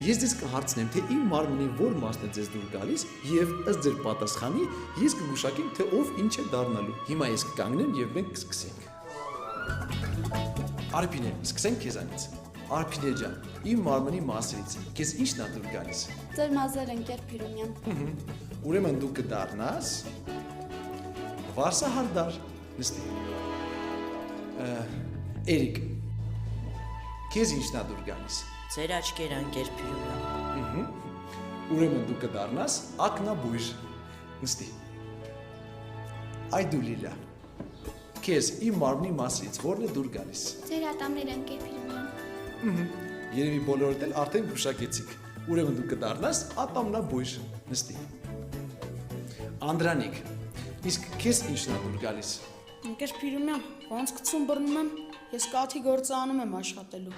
Ես ձեզ կհարցնեմ, թե իմ մարմնի որ մասն է ձեզ դուր գալիս եւ ըստ ձեր պատասխանի ես կգուշակեմ, թե ով ինչ է դառնալու։ Հիմա ես կկանգնեմ եւ մենք կսկսենք։ Արփինե, սկսենք քեզանից։ Արփինե ջան, իմ մարմնի մասից քեզ ի՞նչն է դուր գալիս։ Ձեր մազեր ընկեր Փիրումյան։ Ուրեմն դու կդառնաս Վարսահարդար, նստի։ Էրիկ, քեզ ի՞նչն է դուր գալիս։ Ձեր աչքեր անկեր Փիրումյան։ Ուրեմն դու կդառնաս ակնաբույր, նստի։ Այ դու Լիլա, քեզ իմ մարմնի մասից որն է դուր գալիս։ Ձեր ատամներ ընկեր Փիրումյան։ Երևի բոլորդ էլ արդեն գուշակեցիք։ Ուրեմն դու կդառնաս ատամնաբույր, նստի։ Անդրանիկ, իսկ քեզ ի՞նչն է դուր գալիս։ Ընկեր Փիրումյան, ոնց գցում բռնում եմ, ես կաթի գործը անում եմ աշխատելու։